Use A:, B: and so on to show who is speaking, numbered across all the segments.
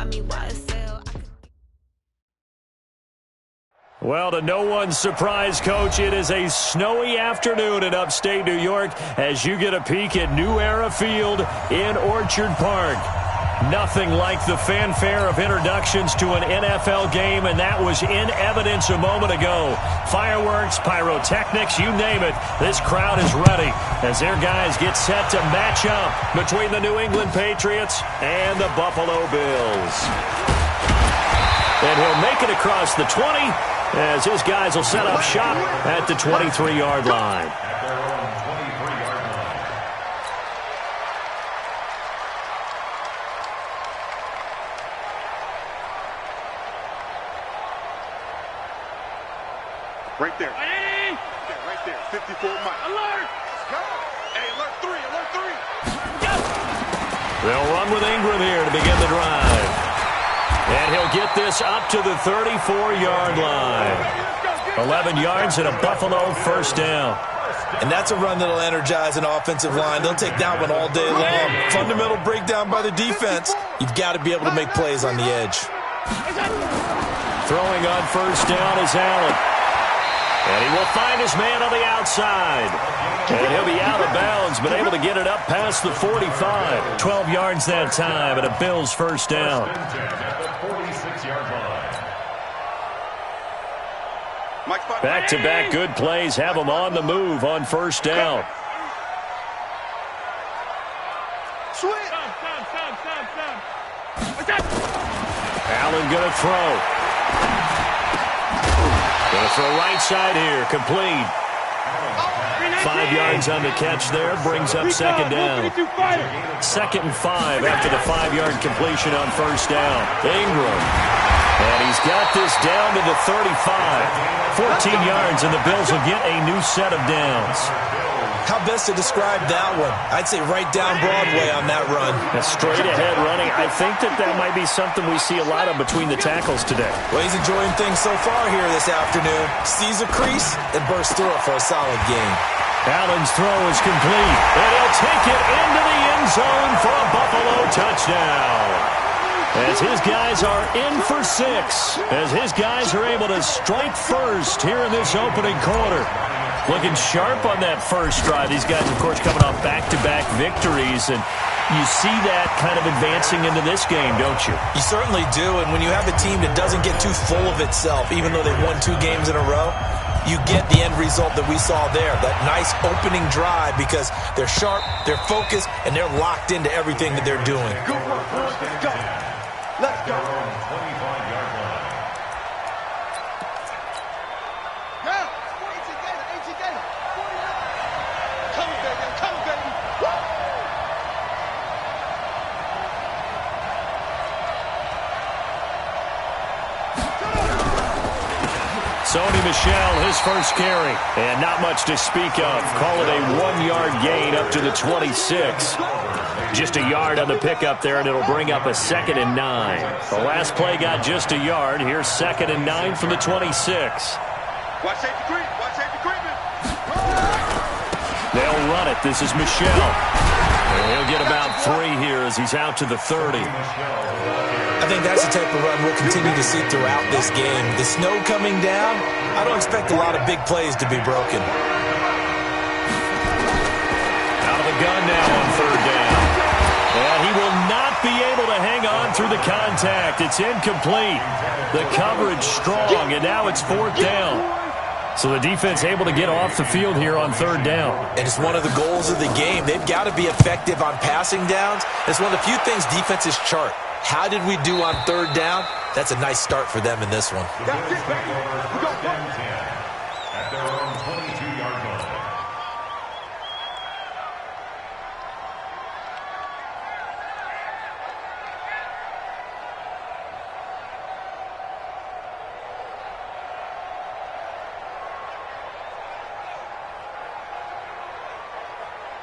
A: buy me YSL.
B: Well, to no one's surprise, Coach, it is a snowy afternoon in upstate New York as you get a peek at New Era Field in Orchard Park. Nothing like the fanfare of introductions to an NFL game, and that was in evidence a moment ago. Fireworks, pyrotechnics, you name it. This crowd is ready as their guys get set to match up between the New England Patriots and the Buffalo Bills. And he'll make it across the 20 as his guys will set up shop at the 23-yard line.
C: Right there. Right there. 54 Mike. Alert! Let's go. Hey, alert 3, alert 3. Yes!
B: They'll run with Ingram here to begin the drive. And he'll get this up to the 34-yard line. 11 yards and a Buffalo first down.
D: And that's a run that'll energize an offensive line. They'll take that one all day long. Fundamental breakdown by the defense. You've got to be able to make plays on the edge.
B: Throwing on first down is Allen. And he will find his man on the outside. And he'll be out of bounds, but able to get it up past the 45. 12 yards that time, and a Bills first down. Back-to-back good plays have them on the move on first down. Allen going to throw. Going to throw right side here, complete. 5 yards on the catch there, brings up second down. 2nd and 5 after the 5-yard completion on first down. Ingram. And he's got this down to the 35. 14 yards, and the Bills will get a new set of downs.
D: How best to describe that one? I'd say right down Broadway on that run.
B: A straight-ahead running. I think that might be something we see a lot of between the tackles today.
D: Well, he's enjoying things so far here this afternoon. Sees a crease and bursts through it for a solid gain.
B: Allen's throw is complete, and he'll take it into the end zone for a Buffalo touchdown. As his guys are in for 6, as his guys are able to strike first here in this opening quarter. Looking sharp on that first drive. These guys, of course, coming off back-to-back victories, and you see that kind of advancing into this game, don't you?
D: You certainly do, and when you have a team that doesn't get too full of itself, even though they've won 2 games in a row, you get the end result that we saw there, that nice opening drive, because they're sharp, they're focused, and they're locked into everything that they're doing.
C: Good work, boys. Let's go. Let's go. 25-yard line.
B: Sony Michel, his first carry, and not much to speak of. Call it a 1-yard gain up to the 26. Just a yard on the pickup there, and it'll bring up a 2nd and 9. The last play got just a yard. Here's 2nd and 9 from the 26.
C: Watch safety creep. Watch safety creeping.
B: They'll run it. This is Michel. And he'll get about 3 here as he's out to the 30.
D: I think that's the type of run we'll continue to see throughout this game. The snow coming down, I don't expect a lot of big plays to be broken.
B: Out of the gun now on 3rd down. And he will not be able to hang on through the contact. It's incomplete. The coverage strong, and now it's 4th down. So the defense able to get off the field here on 3rd down.
D: And it's one of the goals of the game. They've got to be effective on passing downs. It's one of the few things defenses chart. How did we do on 3rd down? That's a nice start for them in this one.
C: That's it, baby. We go. At their own 22-yard line.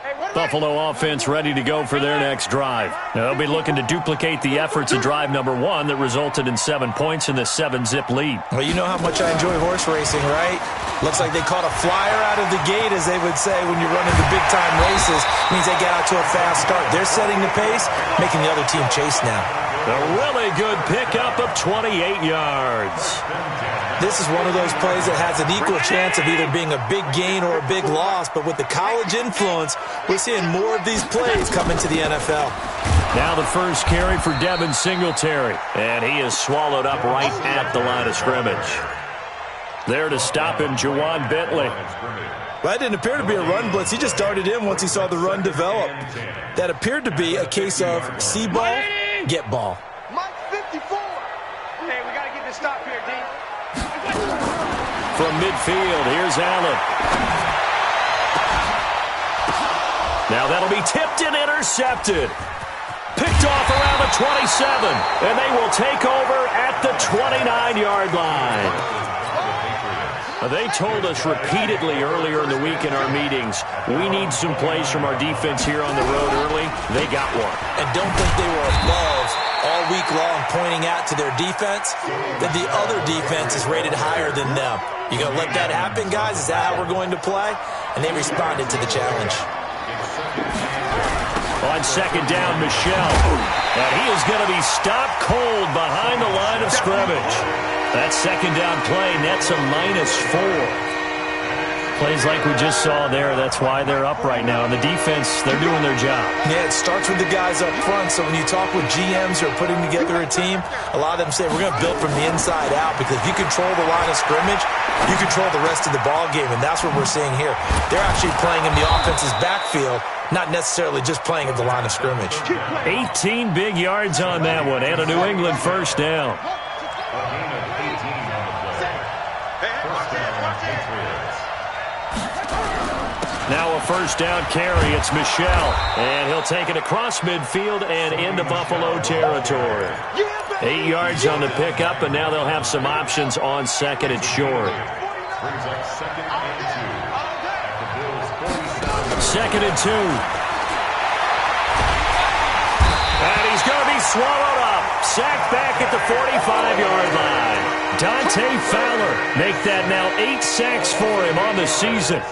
E: Hey,
B: Buffalo offense ready to go for their next drive. Now, they'll be looking to duplicate the efforts of drive number 1 that resulted in 7 points in the 7-zip lead.
D: Well, you know how much I enjoy horse racing, right? Looks like they caught a flyer out of the gate, as they would say when you're running the big-time races. Means they get out to a fast start. They're setting the pace, making the other team chase now.
B: A really good pickup of 28 yards.
D: This is one of those plays that has an equal chance of either being a big gain or a big loss, but with the college influence, we're seeing more of these plays come into the NFL.
B: Now the first carry for Devin Singletary, and he is swallowed up right at the line of scrimmage. There to stop him, Juwan Bentley.
D: That didn't appear to be a run blitz. He just darted in once he saw the run develop. That appeared to be a case of see ball, get ball.
C: Mike 54. Hey, we got to get this stop here, D.
B: From midfield, here's Allen. Now that'll be tipped and intercepted. Picked off around the 27, and they will take over at the 29-yard line. They told us repeatedly earlier in the week in our meetings, we need some plays from our defense here on the road early. They got one.
D: And don't think they were above all week long pointing out to their defense that the other defense is rated higher than them. You going to let that happen, guys? Is that how we're going to play? And they responded to the challenge.
B: On second down, Michel. And he is going to be stopped cold behind the line of scrimmage. That second down play nets a -4. Plays like we just saw there, that's why they're up right now. And the defense, they're doing their job.
D: Yeah, it starts with the guys up front. So when you talk with GMs who are putting together a team, a lot of them say we're going to build from the inside out, because if you control the line of scrimmage, you control the rest of the ball game, and that's what we're seeing here. They're actually playing in the offense's backfield, not necessarily just playing at the line of scrimmage.
B: 18 big yards on that one, and a New England first down. Now a first down carry. It's Michel, and he'll take it across midfield and into Buffalo territory. 8 yards on the pickup, and now they'll have some options on second and short. Second and 2. And he's going to be swallowed up. Sacked back at the 45-yard line. Dante Fowler make that now 8 sacks for him on the season.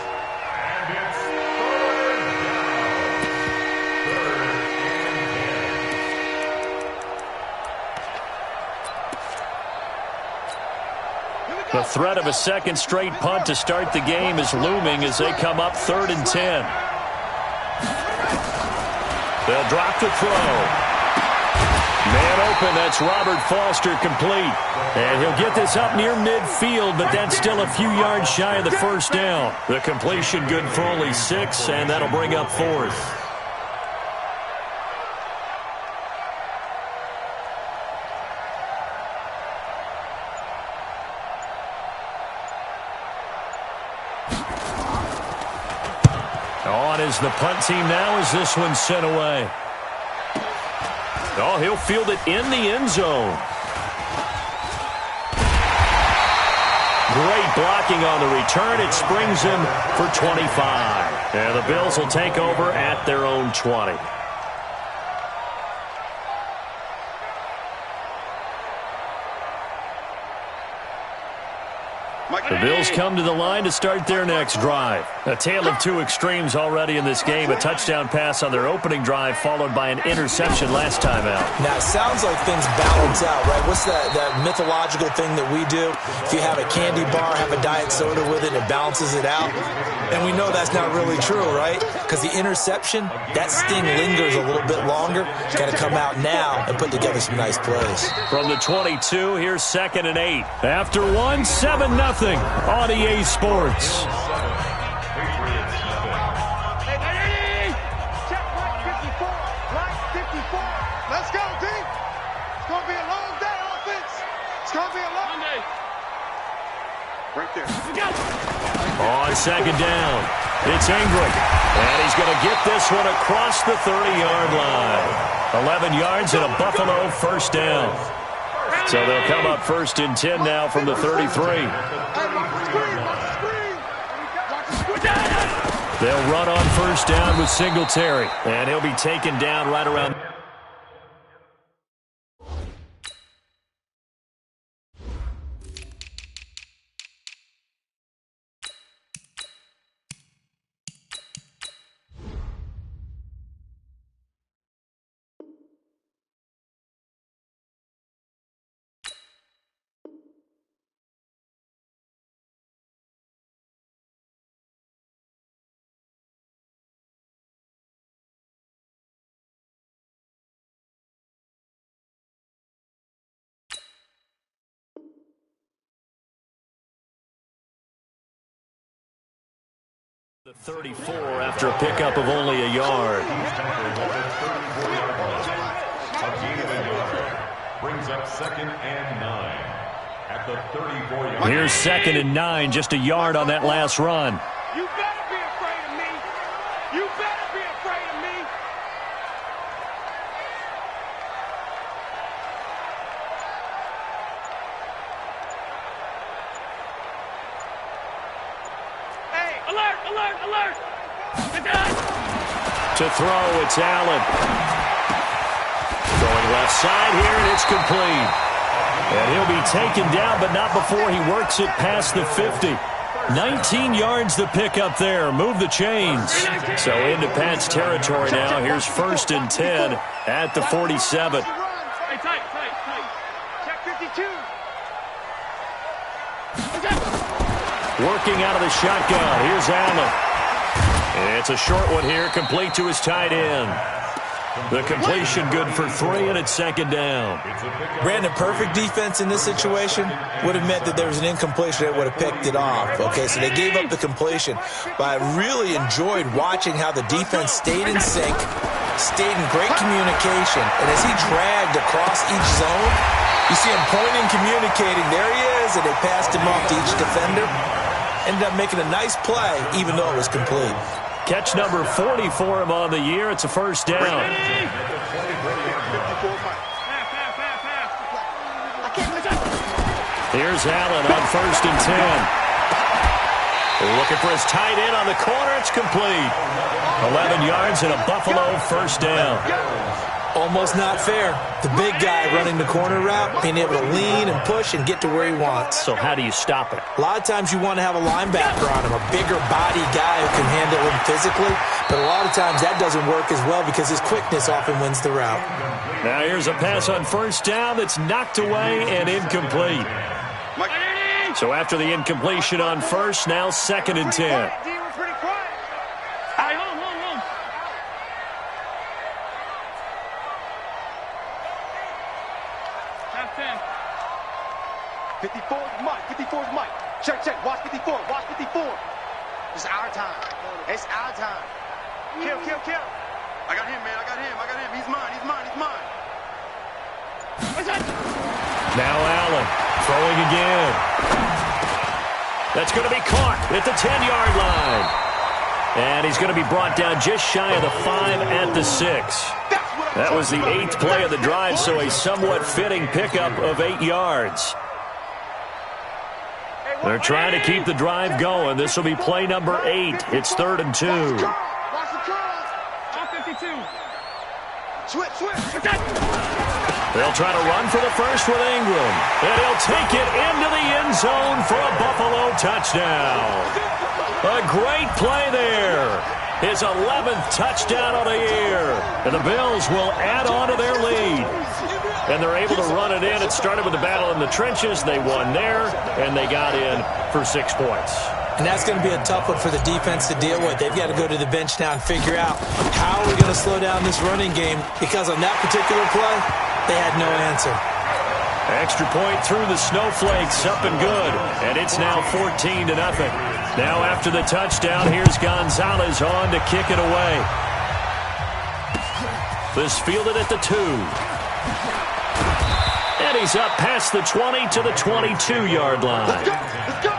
B: The threat of a second straight punt to start the game is looming as they come up 3rd and 10. They'll drop to throw. Man open, that's Robert Foster complete. And he'll get this up near midfield, but that's still a few yards shy of the first down. The completion good for only 6, and that'll bring up 4th. On is the punt team now as this one's sent away. Oh, he'll field it in the end zone. Great blocking on the return. It springs him for 25. And the Bills will take over at their own 20. The Bills come to the line to start their next drive. A tale of two extremes already in this game. A touchdown pass on their opening drive followed by an interception last time out.
D: Now, it sounds like things balance out, right? What's that mythological thing that we do? If you have a candy bar, have a diet soda with it, it balances it out. And we know that's not really true, right? Because the interception, that sting lingers a little bit longer. Got to come out now and put together some nice plays.
B: From the 22, here's 2nd and 8. After one, 7-0 on EA Sports.
C: Check Mike 54. Mike 54. Let's go, D. It's going to be a long day on offense. It's going to be a long day. Right there.
B: On second down, it's Ingram. And he's going to get this one across the 30-yard line. 11 yards and a Buffalo first down. So they'll come up 1st and 10 now from the 33. They'll run on first down with Singletary. And he'll be taken down right around... The 34 after a pickup of only a yard.
A: Brings up 2nd and 9 at the 34-yard.
B: Here's 2nd and 9, just a yard on that last run.
C: You better be afraid of me. You better be afraid of me. Hey, alert, alert, alert.
B: To throw, it's Allen. Throwing left side here, and it's complete. And he'll be taken down, but not before he works it past the 50. 19 yards the pick up there. Move the chains. So into Pat's territory now. Here's 1st and 10 at the 47.
C: Hey, tight. Check 52.
B: Working out of the shotgun. Here's Allen. It's a short one here, complete to his tight end. The completion good for 3, and it's 2nd down.
D: Brandon, perfect defense in this situation would have meant that there was an incompletion that would have picked it off. Okay, so they gave up the completion. But I really enjoyed watching how the defense stayed in sync, stayed in great communication, and as he dragged across each zone, you see him pointing, communicating. There he is, and they passed him off to each defender. Ended up making a nice play, even though it was complete.
B: Catch number 40 for him on the year. It's a 1st down. Here's Allen on 1st and 10. Looking for his tight end on the corner. It's complete. 11 yards and a Buffalo 1st down.
D: Almost not fair. The big guy running the corner route, being able to lean and push and get to where he wants.
B: So how do you stop it?
D: A lot of times you want to have a linebacker on him, a bigger body guy who can handle him physically, but a lot of times that doesn't work as well because his quickness often wins the route.
B: Now here's a pass on 1st down that's knocked away and incomplete. So after the incompletion on 1st, now 2nd and 10.
C: Check. Watch 54. It's our time. It's our time. Kill. I got him, man. I got him. He's mine.
B: Now Allen throwing again. That's going to be caught at the 10-yard line. And he's going to be brought down just shy of the 5 at the 6. That was the 8th play of the drive, so a somewhat fitting pickup of 8 yards. They're trying to keep the drive going. This will be play number 8. It's 3rd and 2. They'll try to run for the first with Ingram. And he'll take it into the end zone for a Buffalo touchdown. A great play there. His 11th touchdown of the year. And the Bills will add on to their lead. And they're able to run it in. It started with the battle in the trenches. They won there, and they got in for 6 points.
D: And that's going to be a tough one for the defense to deal with. They've got to go to the bench now and figure out how are we going to slow down this running game, because on that particular play, they had no answer.
B: Extra point through the snowflakes, up and good. And it's now 14-0. Now after the touchdown, here's Gonzalez on to kick it away. This fielded at the 2. And he's up past the 20 to the 22-yard line.
C: Let's go.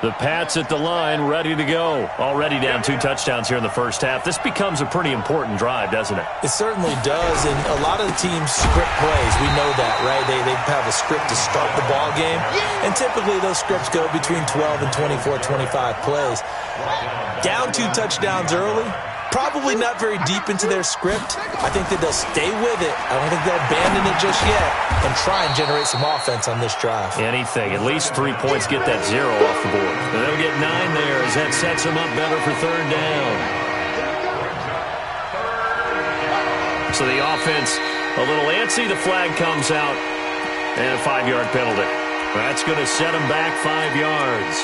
B: The Pats at the line, ready to go. Already down 2 touchdowns here in the first half. This becomes a pretty important drive, doesn't it?
D: It certainly does, and a lot of the teams script plays. We know that, right? They have a script to start the ball game, and typically those scripts go between 12 and 24, 25 plays. Down 2 touchdowns early, probably not very deep into their script. I think that they'll stay with it. I don't think they'll abandon it just yet and try and generate some offense on this drive.
B: Anything. At least 3 points, get that 0 off the board. And they'll get 9 there as that sets them up better for 3rd down. So the offense a little antsy. The flag comes out and a 5-yard penalty. That's going to set them back 5 yards.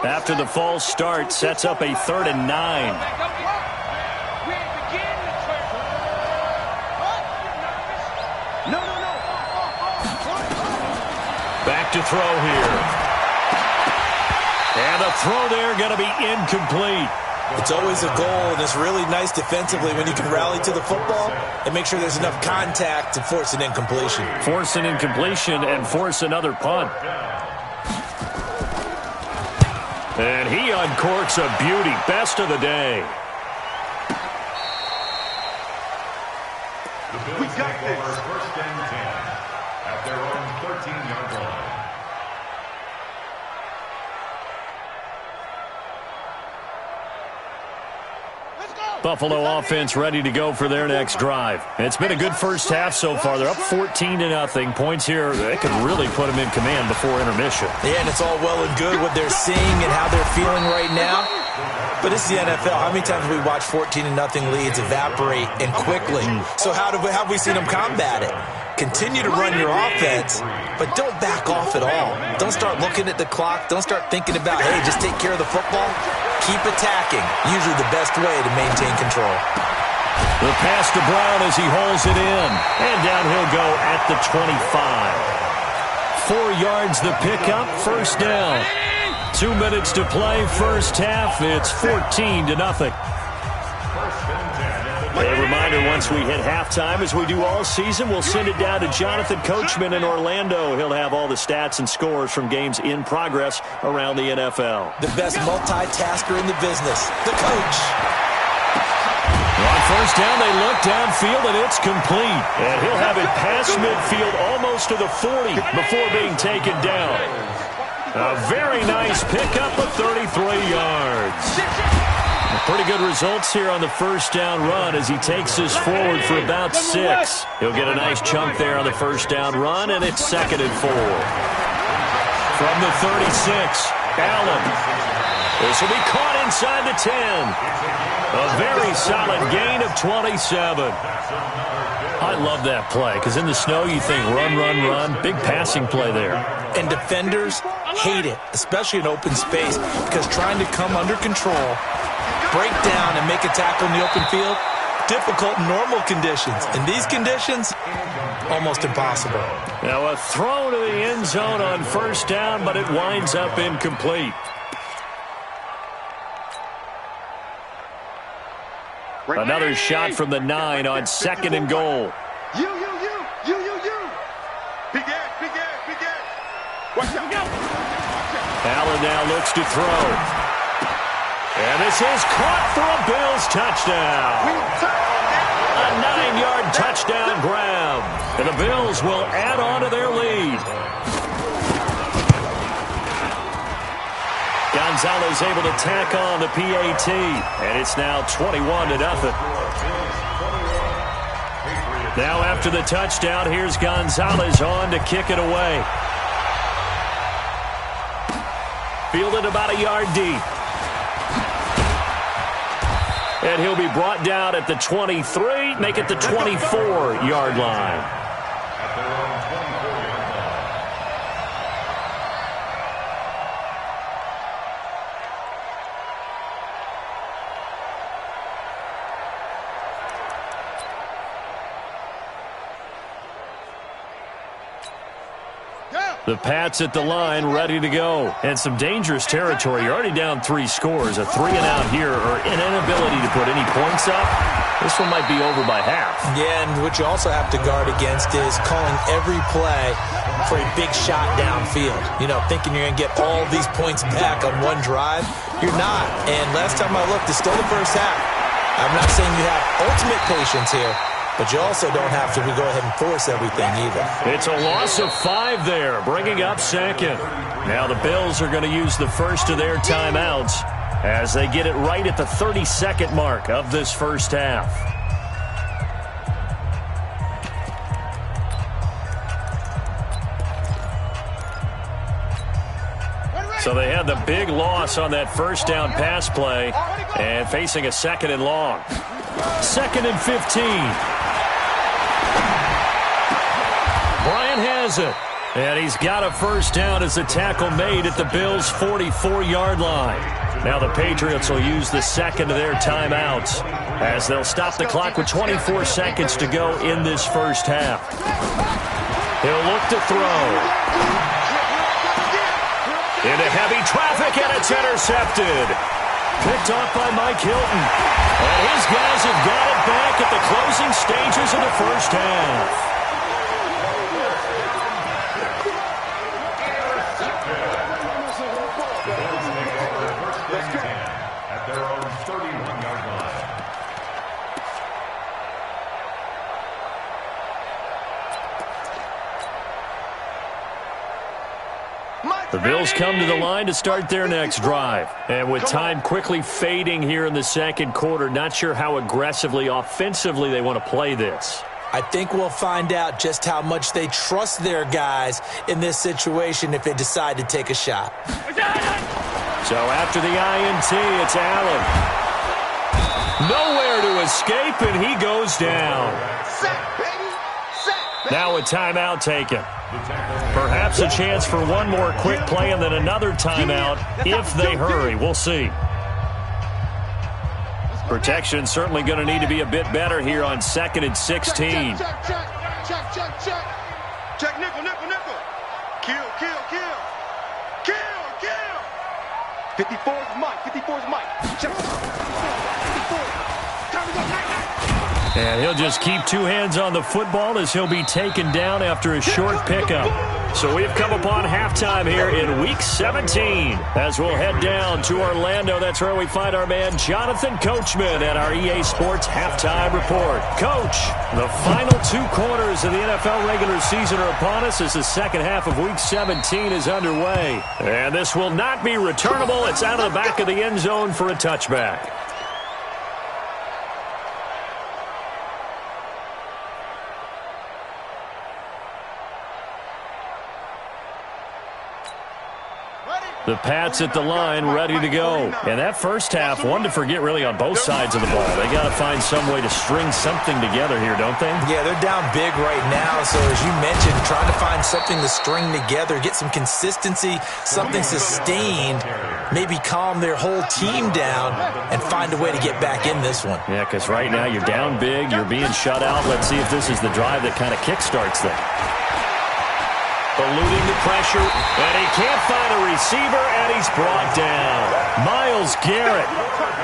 B: After the false start, sets up a 3rd and 9. Back to throw here. And the throw there going to be incomplete.
D: It's always a goal, and it's really nice defensively when you can rally to the football and make sure there's enough contact to force an incompletion.
B: Force an incompletion and force another punt. And he uncorks a beauty. Best of the day.
A: We got this. First and 10 at their own 13-yard line.
B: Buffalo offense ready to go for their next drive. It's been a good first half so far. They're up 14-0. Points here, they could really put them in command before intermission.
D: Yeah, and it's all well and good what they're seeing and how they're feeling right now. But it's the NFL. How many times have we watched 14-0 leads evaporate and quickly? So how have we seen them combat it? Continue to run your offense, but don't back off at all. Don't start looking at the clock. Don't start thinking about, hey, just take care of the football. Keep attacking. Usually the best way to maintain control.
B: The pass to Brown as he holds it in. And down he'll go at the 25. 4 yards the pickup, first down. 2 minutes to play, first half. It's 14-0. A reminder, once we hit halftime, as we do all season, we'll send it down to Jonathan Coachman in Orlando. He'll have all the stats and scores from games in progress around the NFL.
D: The best multitasker in the business, the coach.
B: On first down, they look downfield, and it's complete. And he'll have it past midfield almost to the 40 before being taken down. A very nice pickup of 33 yards. Pretty good results here on the first down run as he takes us forward for about 6. He'll get a nice chunk there on the first down run, and it's 2nd and 4. From the 36, Allen. This will be caught inside the 10. A very solid gain of 27. I love that play because in the snow you think run, run, run. Big passing play there.
D: And defenders hate it, especially in open space, because trying to come under control, break down and make a tackle in the open field, difficult in normal conditions. In these conditions, almost impossible.
B: Now a throw to the end zone on first down, but it winds up incomplete. Another shot from the 9 on 2nd and goal.
C: You. Begin. Watch out.
B: Allen now looks to throw. And this is caught for a Bills touchdown. A 9-yard touchdown grab. And the Bills will add on to their lead. Gonzalez able to tack on the PAT. And it's now 21-0. Now after the touchdown, here's Gonzalez on to kick it away. Fielded about a yard deep. And he'll be brought down at the 23, make it the 24-yard line. The Pats at the line, ready to go. And some dangerous territory. You're already down 3 scores. A 3-and-out here, or an inability to put any points up. This one might be over by half.
D: Yeah, and what you also have to guard against is calling every play for a big shot downfield. You know, thinking you're going to get all these points back on one drive. You're not. And last time I looked, it's still the first half. I'm not saying you have ultimate patience here, but you also don't have to go ahead and force everything either.
B: It's a loss of 5 there, bringing up second. Now the Bills are going to use the first of their timeouts as they get it right at the 30-second mark of this first half. So they had the big loss on that first down pass play and facing a 2nd and long. 2nd and 15. Bryant has it. And he's got a first down as the tackle made at the Bills' 44-yard line. Now the Patriots will use the second of their timeouts as they'll stop the clock with 24 seconds to go in this first half. He'll look to throw. Into heavy traffic, and it's intercepted. Picked off by Mike Hilton. And his guys have got it back at the closing stages of the first half. The Bills come to the line to start their next drive. And with time quickly fading here in the second quarter, not sure how aggressively, offensively they want to play this.
D: I think we'll find out just how much they trust their guys in this situation if they decide to take a shot.
B: So after the INT, it's Allen. Nowhere to escape, and he goes down. Now a timeout taken. Perhaps a chance for one more quick play and then another timeout if they hurry. We'll see. Protection certainly going to need to be a bit better here on 2nd and 16.
C: Check nickel, nickel, nickel. Kill, kill, kill. Kill, kill. 54 is Mike. 54 is Mike. Check. 54. Time to go. Night, night.
B: And he'll just keep 2 hands on the football as he'll be taken down after a short pickup. So we've come upon halftime here in Week 17. As we'll head down to Orlando, that's where we find our man Jonathan Coachman at our EA Sports Halftime Report. Coach, the final 2 quarters of the NFL regular season are upon us as the second half of Week 17 is underway. And this will not be returnable. It's out of the back of the end zone for a touchback. The Pats at the line, ready to go. And that first half, one to forget really on both sides of the ball. They got to find some way to string something together here, don't they?
D: Yeah, they're down big right now. So as you mentioned, trying to find something to string together, get some consistency, something sustained, maybe calm their whole team down and find a way to get back in this one.
B: Yeah, because right now you're down big, you're being shut out. Let's see if this is the drive that kind of kickstarts them. Eluding the pressure, and he can't find a receiver, and he's brought down. Myles Garrett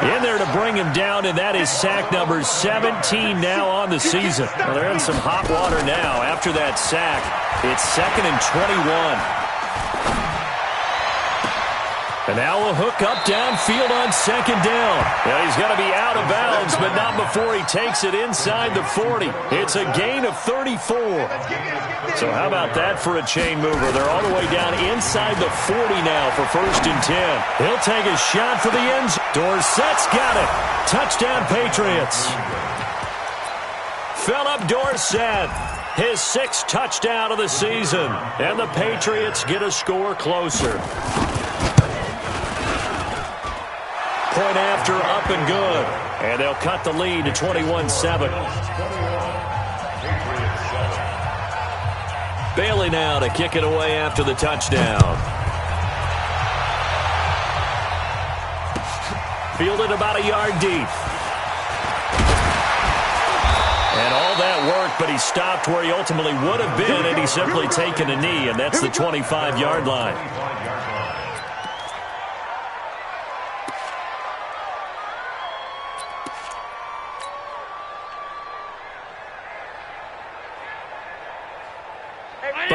B: in there to bring him down, and that is sack number 17 now on the season. Well, they're in some hot water now. After that sack, it's 2nd and 21. And now a hook up downfield on 2nd down. Now he's going to be out of bounds, but not before he takes it inside the 40. It's a gain of 34. So how about that for a chain mover? They're all the way down inside the 40 now for 1st and 10. He'll take a shot for the end zone. Dorsett's got it. Touchdown Patriots. Philip Dorsett, his 6th touchdown of the season. And the Patriots get a score closer. Point after, up and good. And they'll cut the lead to 21-7. Bailey now to kick it away after the touchdown. Fielded about a yard deep. And all that work, but he stopped where he ultimately would have been, and he's simply taken a knee, and that's the 25-yard line.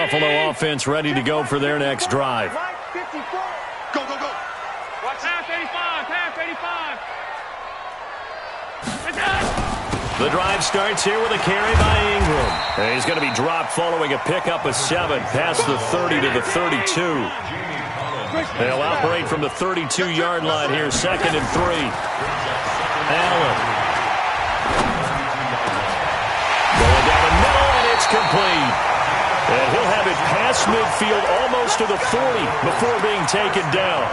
B: Buffalo offense ready to go for their next drive.
C: Go, go, go.
E: Watch pass 85, pass 85.
B: The drive starts here with a carry by Ingram. And he's going to be dropped following a pickup of 7 past the 30 to the 32. They'll operate from the 32-yard line here, 2nd and 3. Allen. Going down the middle, and it's complete. And he'll have it past midfield almost to the 40 before being taken down.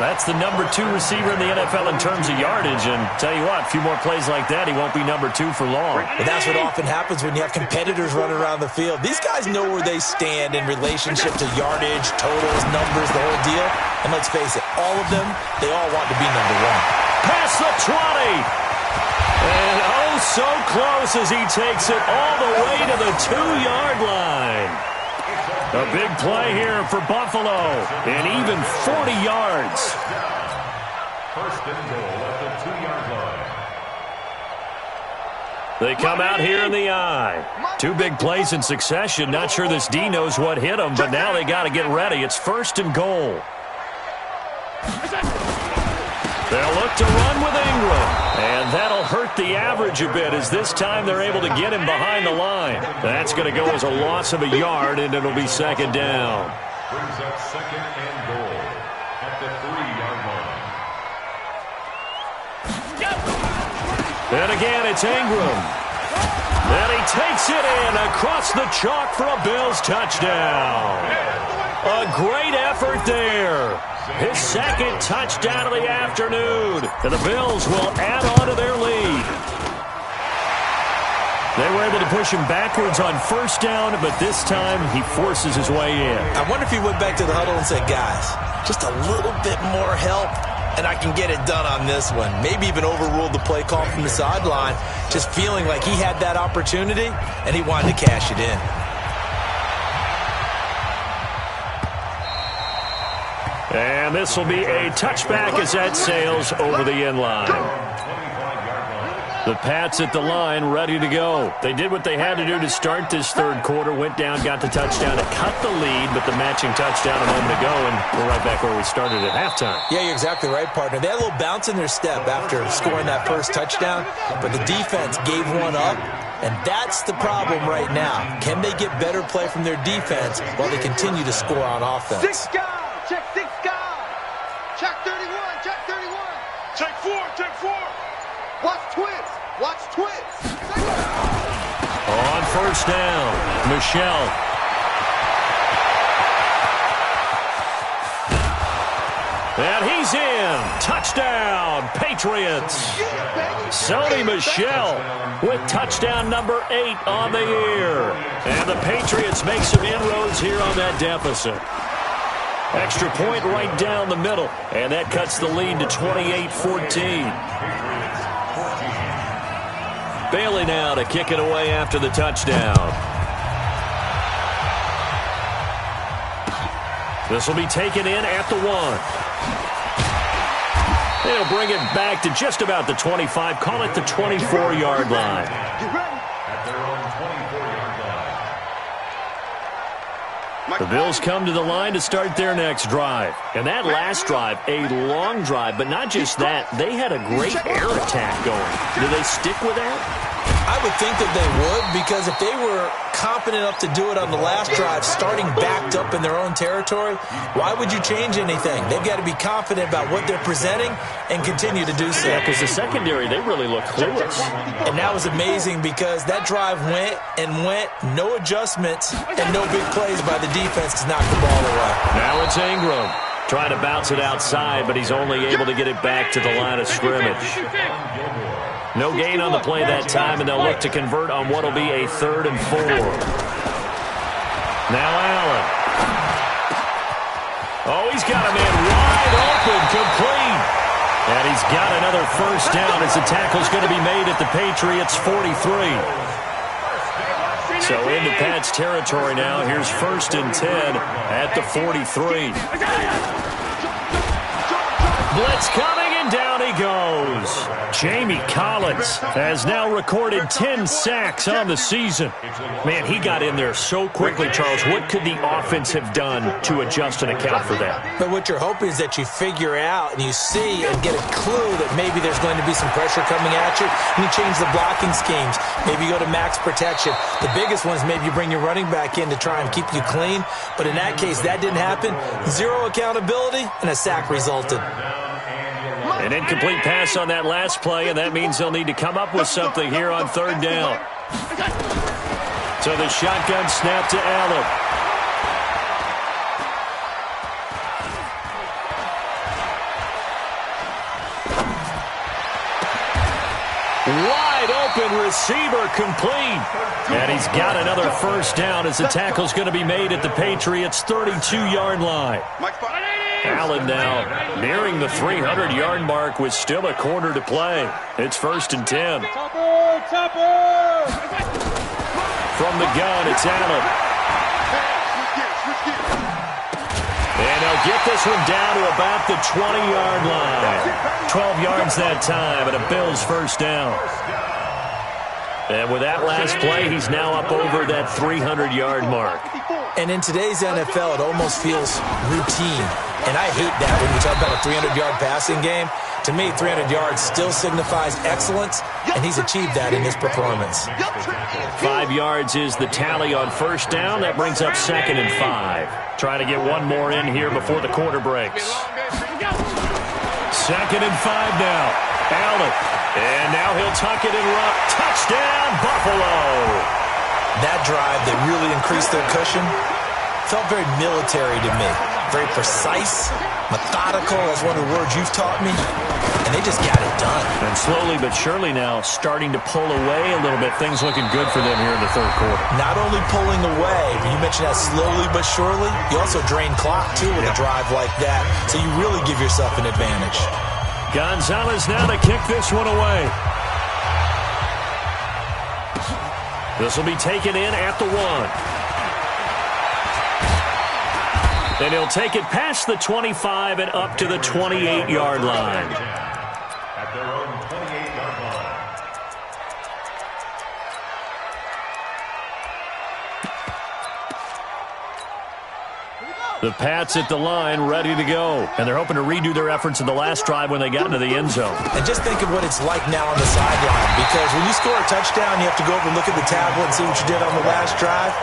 B: That's the number 2 receiver in the NFL in terms of yardage. And tell you what, a few more plays like that, he won't be number 2 for long.
D: But that's what often happens when you have competitors running around the field. These guys know where they stand in relationship to yardage, totals, numbers, the whole deal. And let's face it, all of them, they all want to be number 1.
B: Past the 20. And oh, so close as he takes it all the way to the 2-yard line. A big play here for Buffalo, and even 40 yards.
A: First and goal at the 2-yard line.
B: They come out here in the eye. 2 big plays in succession. Not sure this D knows what hit him, but now they got to get ready. It's 1st and goal. They'll look to run with Ingram. And that'll hurt the average a bit as this time they're able to get him behind the line. That's going to go as a loss of a yard, and it'll be 2nd down.
A: Brings up 2nd and goal at the 3-yard line.
B: And again, it's Ingram. And he takes it in across the chalk for a Bills touchdown. A great effort there. His 2nd touchdown of the afternoon. And the Bills will add on to their lead. They were able to push him backwards on 1st down, but this time he forces his way in.
D: I wonder if he went back to the huddle and said, guys, just a little bit more help, and I can get it done on this one. Maybe even overruled the play call from the sideline, just feeling like he had that opportunity, and he wanted to cash it in.
B: And this will be a touchback as that sails over the end line. The Pats at the line ready to go. They did what they had to do to start this 3rd quarter. Went down, got the touchdown to cut the lead, but the matching touchdown a moment ago, and we're right back where we started at halftime.
D: Yeah, you're exactly right, partner. They had a little bounce in their step after scoring that first touchdown, but the defense gave one up, and that's the problem right now. Can they get better play from their defense while they continue to score on offense?
C: 6 guys. Check 6 guys. Check 31. Check 31. Check 4. Check 4. Watch twist. Watch twist.
B: On 1st down, Michel. And he's in. Touchdown, Patriots. Sony Michel with touchdown number 8 on the year. And the Patriots make some inroads here on that deficit. Extra point right down the middle, and that cuts the lead to 28-14. Bailey now to kick it away after the touchdown. This will be taken in at the 1. They'll bring it back to just about the 25, call it the 24-yard line.
A: At their own 24-yard line.
B: The Bills come to the line to start their next drive. And that last drive, a long drive, but not just that, they had a great air attack going. Do they stick with that?
D: I would think that they would, because if they were confident enough to do it on the last drive, starting backed up in their own territory, why would you change anything? They've got to be confident about what they're presenting and continue to do so.
B: Yeah, because the secondary, they really look clueless.
D: And that was amazing because that drive went and went, no adjustments, and no big plays by the defense to knock the ball away.
B: Now it's Ingram trying to bounce it outside, but he's only able to get it back to the line of scrimmage. No gain on the play that time, and they'll look to convert on what will be a 3rd and 4. Now Allen. Oh, he's got a man wide open, complete. And he's got another 1st down as the tackle's going to be made at the Patriots' 43. So into Pats territory now. Here's 1st and 10 at the 43. Blitz coming And down he goes. Jamie Collins has now recorded 10 sacks on the season. Man, he got in there so quickly, Charles. What could the offense have done to adjust and account for that?
D: But what you're hoping is that you figure out and you see and get a clue that maybe there's going to be some pressure coming at you, and you change the blocking schemes. Maybe you go to max protection. The biggest one is maybe you bring your running back in to try and keep you clean. But in that case, that didn't happen. Zero accountability, and a sack resulted.
B: An incomplete pass on that last play, and that means they'll need to come up with something here on third down. So the shotgun snap to Allen. Wide open receiver complete. And he's got another first down as the tackle's going to be made at the Patriots' 32-yard line. Allen now nearing the 300-yard mark with still a quarter to play. It's 1st and 10. From the gun, it's Allen. And they'll get this one down to about the 20-yard line. 12 yards that time, and a Bills first down. And with that last play, he's now up over that 300-yard mark.
D: And in today's NFL, it almost feels routine. And I hate that when you talk about a 300-yard passing game. To me, 300 yards still signifies excellence, and he's achieved that in his performance.
B: 5 yards is the tally on first down. That brings up 2nd and 5. Trying to get one more in here before the quarter breaks. 2nd and 5 now. Allen. And now he'll tuck it and run. Touchdown, Buffalo.
D: That drive that really increased their cushion felt very military to me. Very precise, methodical, that's one of the words you've taught me. And they just got it done.
B: And slowly but surely now starting to pull away a little bit. Things looking good for them here in the third quarter.
D: Not only pulling away, but you mentioned that slowly but surely. You also drain clock, too, with a drive like that. So you really give yourself an advantage.
B: Gonzalez now to kick this one away. This will be taken in at the 1. And he'll take it past the 25 and up to the 28-yard line.
A: At their own 28-yard line.
B: The Pats at the line, ready to go. And they're hoping to redo their efforts in the last drive when they got into the end zone.
D: And just think of what it's like now on the sideline. Because when you score a touchdown, you have to go over and look at the tablet and see what you did on the last drive.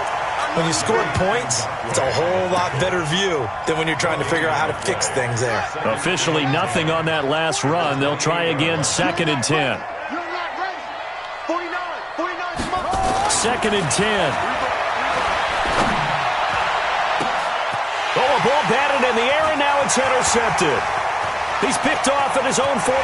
D: When you scored points, it's a whole lot better view than when you're trying to figure out how to fix things there.
B: Officially nothing on that last run. They'll try again, 2nd and 10.
C: You're not ready. 49,
B: 2nd and 10. Oh, a ball batted in the air, and now it's intercepted. He's picked off at his own 46.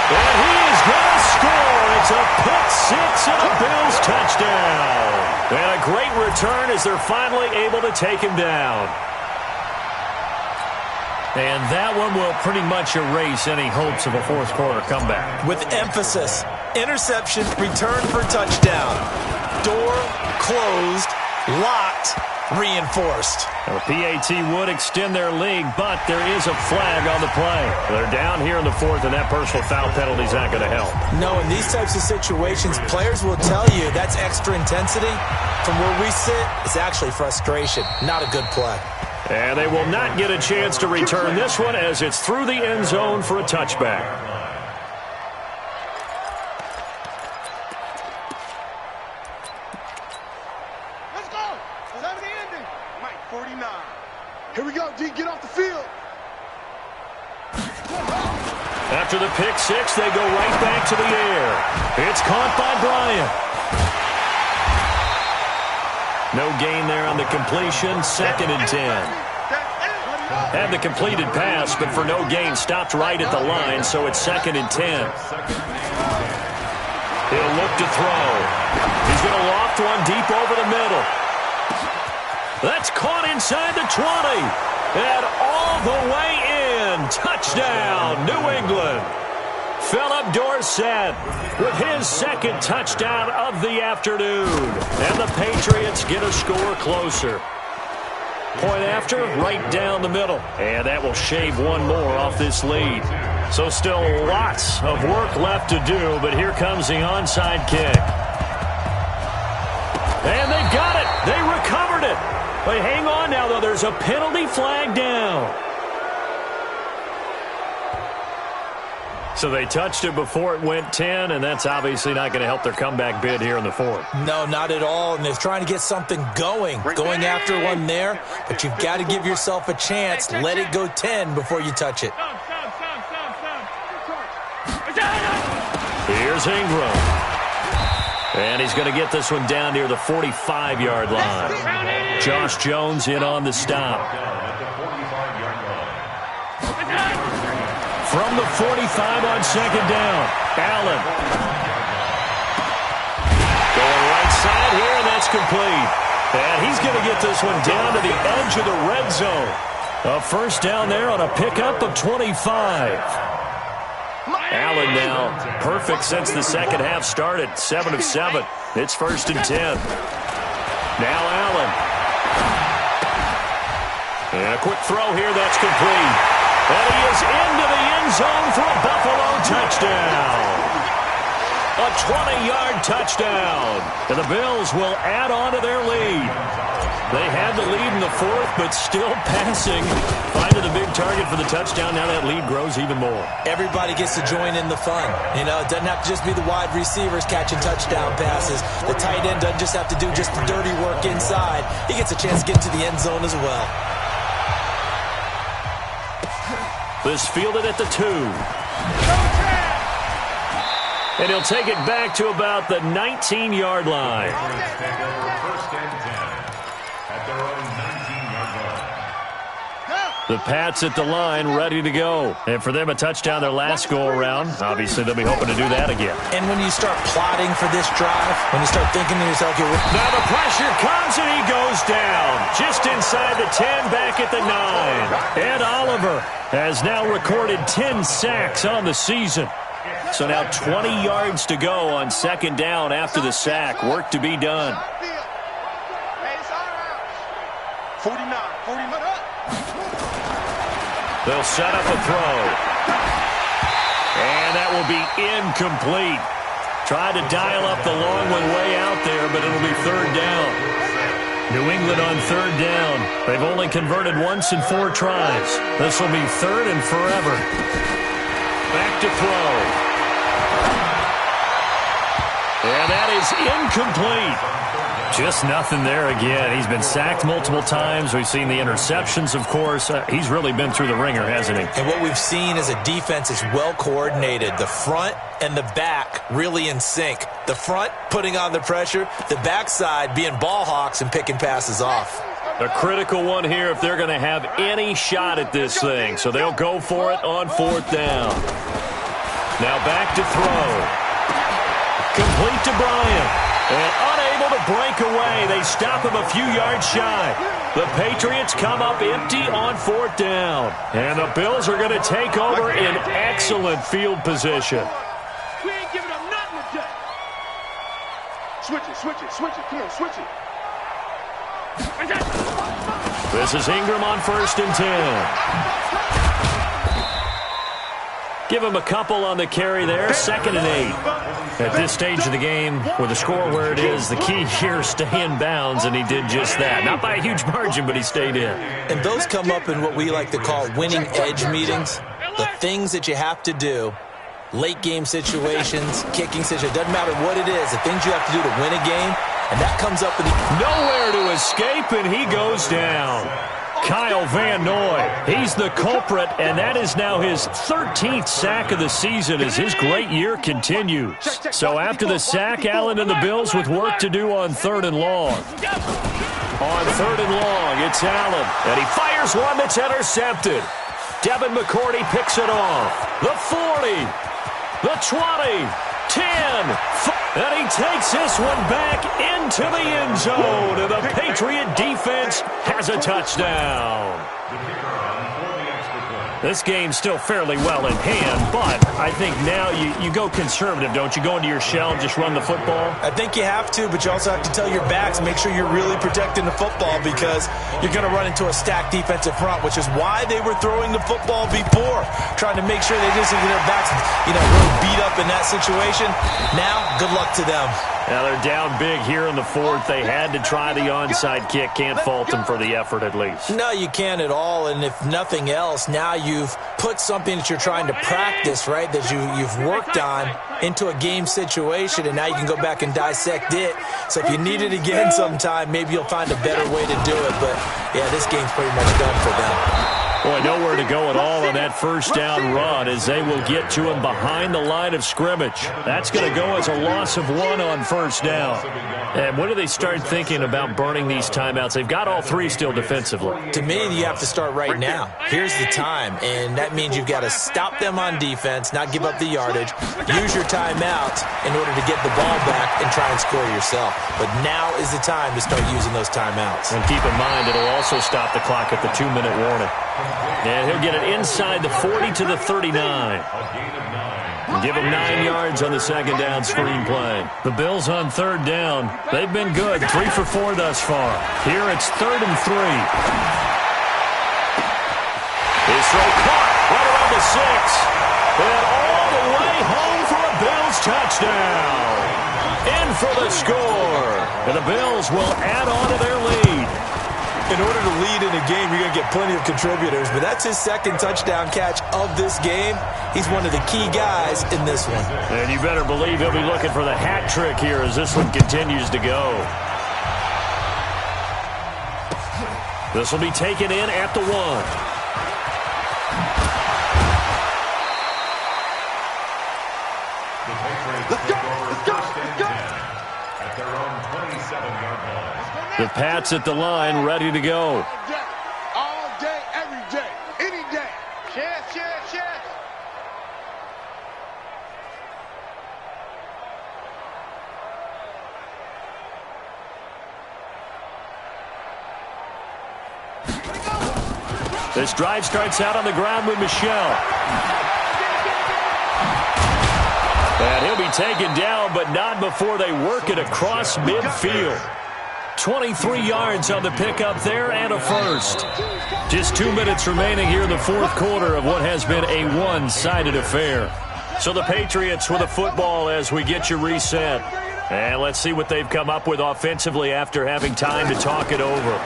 B: And he is going to score. It's a pick six and a Bills touchdown. And a great return as they're finally able to take him down. And that one will pretty much erase any hopes of a fourth quarter comeback.
D: With emphasis, interception, return for touchdown. Door closed, locked, reinforced.
B: The PAT would extend their lead, but there is a flag on the play. They're down here in the 4th, and that personal foul penalty is not going to help.
D: No, in these types of situations, players will tell you that's extra intensity. From where we sit, it's actually frustration. Not a good play.
B: And they will not get a chance to return this one as it's through the end zone for a touchback.
C: Here we go, D. Get off the field.
B: After the pick six, they go right back to the air. It's caught by Bryant. No gain there on the completion. 2nd and 10. Had the completed pass, but for no gain, stopped right at the line, so it's 2nd and 10. He'll look to throw. He's going to loft one deep over the middle. That's caught inside the 20. And all the way in. Touchdown, New England. Philip Dorsett with his 2nd touchdown of the afternoon. And the Patriots get a score closer. Point after, right down the middle. And that will shave one more off this lead. So still lots of work left to do, but here comes the onside kick. And they've got it. They recovered it. But hang on now, though. There's a penalty flag down. So they touched it before it went 10, and that's obviously not going to help their comeback bid here in the fourth.
D: No, not at all, and they're trying to get something going after one there, but you've got to give yourself a chance. Let it go 10 before you touch it.
B: Here's Ingram. And he's going to get this one down near the 45-yard line. Josh Jones in on the stop. From the 45 on second down, Allen. Going right side here, and that's complete. And he's going to get this one down to the edge of the red zone. A first down there on a pickup of 25. Allen now perfect since the second half started. 7 of 7. It's 1st and 10. Now Allen. And a quick throw here. That's complete. And he is into the end zone for a Buffalo touchdown. A 20-yard touchdown. And the Bills will add on to their lead. They had the lead in the fourth, but still passing. Finding a big target for the touchdown. Now that lead grows even more.
D: Everybody gets to join in the fun. You know, it doesn't have to just be the wide receivers catching touchdown passes. The tight end doesn't just have to do just the dirty work inside. He gets a chance to get into the end zone as well.
B: This fielded at the 2. And he'll take it back to about the 19-yard line.
A: First and 10 at their own 19-yard line.
B: The Pats at the line, ready to go. And for them, a touchdown their last go-around. Obviously, they'll be hoping to do that again.
D: And when you start plotting for this drive, when you start thinking to yourself,
B: now the pressure comes and he goes down. Just inside the 10, back at the 9. Ed Oliver has now recorded 10 sacks on the season. So now 20 yards to go on second down after the sack. Work to be done.
C: 49.
B: They'll set up a throw. And that will be incomplete. Tried to dial up the long one way out there, but it'll be third down. New England on third down. They've only converted once in 4 tries. This will be third and forever. Back to throw. And that is incomplete. Just nothing there again. He's been sacked multiple times. We've seen the interceptions, of course. He's really been through the ringer, hasn't he?
D: And what we've seen as a defense is well coordinated. The front and the back really in sync. The front putting on the pressure. The backside being ball hawks and picking passes off.
B: A critical one here if they're going to have any shot at this thing. So they'll go for it on fourth down. Now back to throw. Complete to Bryant. And unable to break away. They stop him a few yards shy. The Patriots come up empty on fourth down. And the Bills are going to take over in excellent field position.
C: We ain't giving up nothing today. Switch it. Come on, switch it.
B: This is Ingram on 1st and 10. Give him a couple on the carry there. 2nd and 8. At this stage of the game, with the score where it is, the key here is stay in bounds, and he did just that. Not by a huge margin, but he stayed in.
D: And those come up in what we like to call winning edge meetings. The things that you have to do, late game situations, kicking situations, doesn't matter what it is, the things you have to do to win a game, and that comes up in the...
B: Nowhere to escape, and he goes down. Kyle Van Noy, he's the culprit, and that is now his 13th sack of the season as his great year continues. So after the sack, Allen and the Bills with work to do on 3rd and long. On 3rd and long, it's Allen, and he fires one that's intercepted. Devin McCourty picks it off. The 40, the 20, 10, and he takes this one back into the end zone, and the Patriot defense has a touchdown.
A: The kicker on for the extra point.
B: This game's still fairly well in hand, but I think now you go conservative, don't you? Go into your shell and just run the football?
D: I think you have to, but you also have to tell your backs, make sure you're really protecting the football because you're going to run into a stacked defensive front, which is why they were throwing the football before, trying to make sure they didn't get their backs, really beat up in that situation. Now, good luck to them.
B: Now they're down big here in the fourth. They had to try the onside kick. Can't fault them for the effort at least.
D: No, you can't at all. And if nothing else, now you've put something that you're trying to practice, right, that you've worked on into a game situation, and now you can go back and dissect it. So if you need it again sometime, maybe you'll find a better way to do it. But, yeah, this game's pretty much done for them.
B: Boy, nowhere to go at all on that first down run as they will get to him behind the line of scrimmage. That's going to go as a loss of 1 on first down. And when do they start thinking about burning these timeouts? They've got all 3 still defensively.
D: To me, you have to start right now. Here's the time, and that means you've got to stop them on defense, not give up the yardage, use your timeout in order to get the ball back and try and score yourself. But now is the time to start using those timeouts.
B: And keep in mind, it'll also stop the clock at the 2-minute warning. And he'll get it inside the 40 to the 39. Give him 9 yards on the second down screen play. The Bills on third down. They've been good, 3 for 4 thus far. Here it's 3rd and 3. His throw caught right around the 6. And all the way home for a Bills touchdown. In for the score. And the Bills will add on to their lead.
D: In order to lead in a game, you're going to get plenty of contributors, but that's his second touchdown catch of this game. He's one of the key guys in this one.
B: And you better believe he'll be looking for the hat trick here as this one continues to go. This will be taken in at the 1.
C: Let's go! Let's go! Let's go!
A: At their own 27-yard line.
B: The Pats at the line, ready to go.
C: All day, every day, any day. Yes, yes, yes.
B: This drive starts out on the ground with Michel. And he'll be taken down, but not before they work it across midfield. 23 yards on the pickup there and a first. Just 2 minutes remaining here in the fourth quarter of what has been a one-sided affair. So the Patriots with a football as we get you reset. And let's see what they've come up with offensively after having time to talk it over.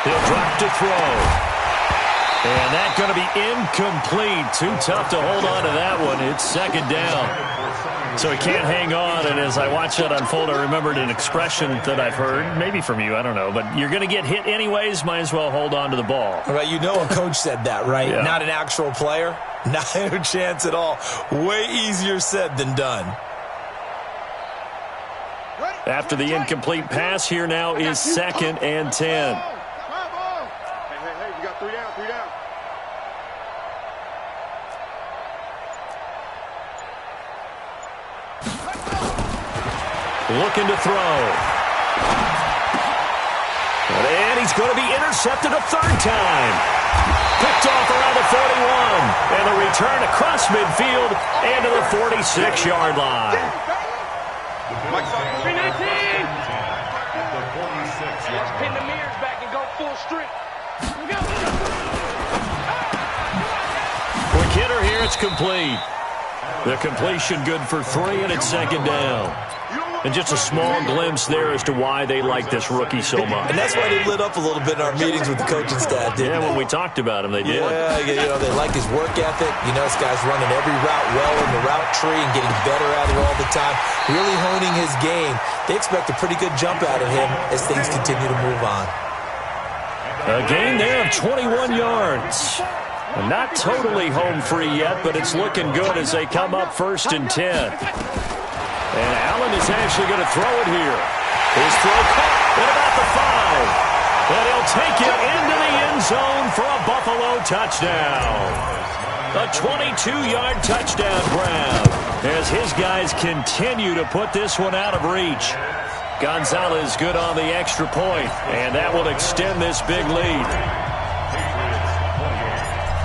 B: He'll drop to throw. And that's going to be incomplete. Too tough to hold on to that one. It's second down. So he can't hang on, and as I watch that unfold, I remembered an expression that I've heard, maybe from you, I don't know, but you're going to get hit anyways, might as well hold on to the ball.
D: Right, you know a coach said that, right?
B: Yeah.
D: Not an actual player. Not a chance at all. Way easier said than done.
B: After the incomplete pass, here now is 2nd and 10.
C: Hey, you got 3 down, 3 down.
B: Looking to throw. And he's going to be intercepted a 3rd time. Picked off around the 41. And a return across midfield and to the 46-yard line.
E: 319.
A: The 46-yard
E: Pin the mirrors back and go full strength.
B: Quick hitter here, it's complete. The completion good for 3, and it's second down. And just a small glimpse there as to why they like this rookie so much.
D: And that's why they lit up a little bit in our meetings with the coaching staff, didn't they?
B: When we talked about him, they did.
D: Yeah, they like his work ethic. This guy's running every route well in the route tree and getting better at it all the time. Really honing his game. They expect a pretty good jump out of him as things continue to move on.
B: A gain there of 21 yards. Not totally home free yet, but it's looking good as they come up 1st and 10. And Allen is actually going to throw it here. His throw caught at about the 5. And he'll take it into the end zone for a Buffalo touchdown. A 22-yard touchdown grab as his guys continue to put this one out of reach. Gonzalez good on the extra point, and that will extend this big lead.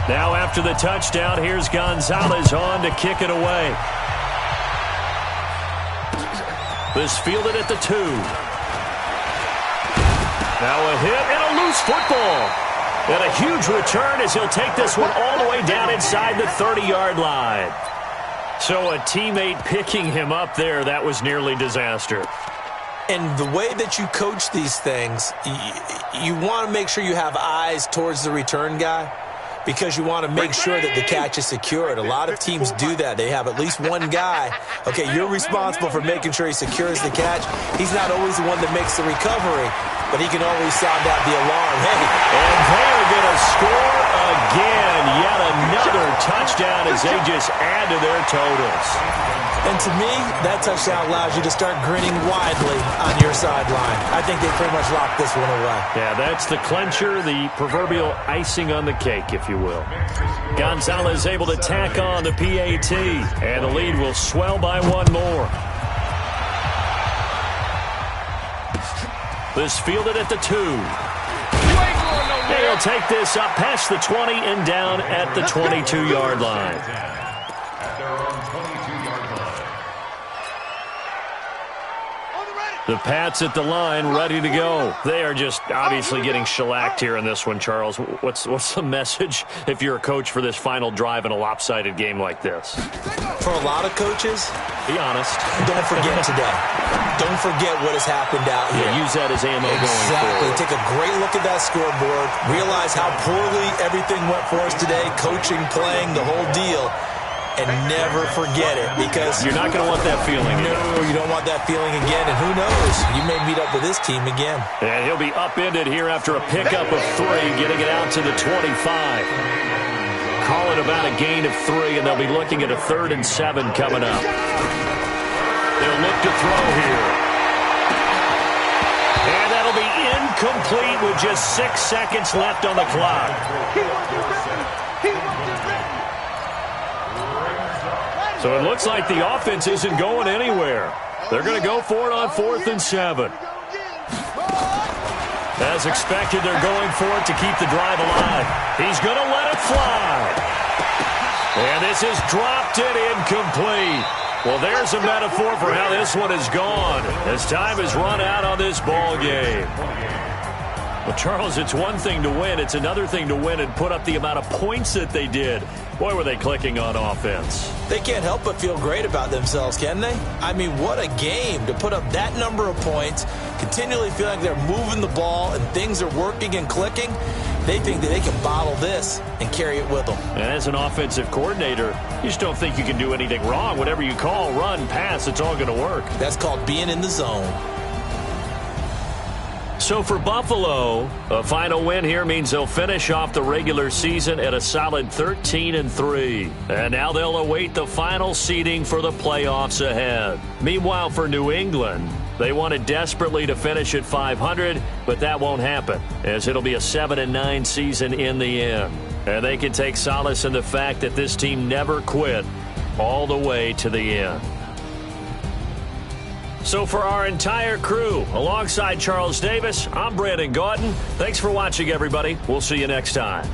B: Now after the touchdown, here's Gonzalez on to kick it away. This fielded at the 2. Now a hit and a loose football. And a huge return as he'll take this one all the way down inside the 30-yard line. So a teammate picking him up there, that was nearly disaster.
D: And the way that you coach these things, you want to make sure you have eyes towards the return guy, because you want to make sure that the catch is secured. A lot of teams do that. They have at least one guy. Okay, you're responsible for making sure he secures the catch. He's not always the one that makes the recovery, but he can always sound out the alarm. Hey,
B: and they are going to score again. Yet another touchdown as they just add to their totals.
D: And to me, that touchdown allows you to start grinning widely on your sideline. I think they pretty much locked this one away.
B: Yeah, that's the clincher, the proverbial icing on the cake, if you will. Gonzalez able to tack on the PAT, and the lead will swell by one more. This fielded at the 2. They'll take this up past the 20 and down at the 22-yard line. The Pats at the line, ready to go. They are just obviously getting shellacked here in this one, Charles. What's the message if you're a coach for this final drive in a lopsided game like this?
D: For a lot of coaches,
B: be honest.
D: Don't forget today. Don't forget what has happened out here.
B: Yeah, use that as ammo going
D: forward.
B: Exactly.
D: Take a great look at that scoreboard. Realize how poorly everything went for us today. Coaching, playing, the whole deal. And never forget it, because
B: you're not going to want that feeling.
D: No, you don't want that feeling again. And who knows? You may meet up with this team again.
B: And he'll be upended here after a pickup of 3, getting it out to the 25. Call it about a gain of 3, and they'll be looking at a 3rd and 7 coming up. They'll look to throw here. And that'll be incomplete with just 6 seconds left on the clock. So it looks like the offense isn't going anywhere. They're going to go for it on 4th and 7. As expected, they're going for it to keep the drive alive. He's going to let it fly. And this is dropped and incomplete. Well, there's a metaphor for how this one is gone, as time has run out on this ball game. Well, Charles, it's one thing to win. It's another thing to win and put up the amount of points that they did. Boy, were they clicking on offense.
D: They can't help but feel great about themselves, can they? I mean, what a game to put up that number of points, continually feel like they're moving the ball and things are working and clicking. They think that they can bottle this and carry it with them.
B: And as an offensive coordinator, you just don't think you can do anything wrong. Whatever you call, run, pass, it's all going to work.
D: That's called being in the zone.
B: So for Buffalo, a final win here means they'll finish off the regular season at a solid 13-3. And now they'll await the final seeding for the playoffs ahead. Meanwhile, for New England, they wanted desperately to finish at 500, but that won't happen, as it'll be a 7-9 season in the end. And they can take solace in the fact that this team never quit all the way to the end. So for our entire crew, alongside Charles Davis, I'm Brandon Gaudin. Thanks for watching, everybody. We'll see you next time.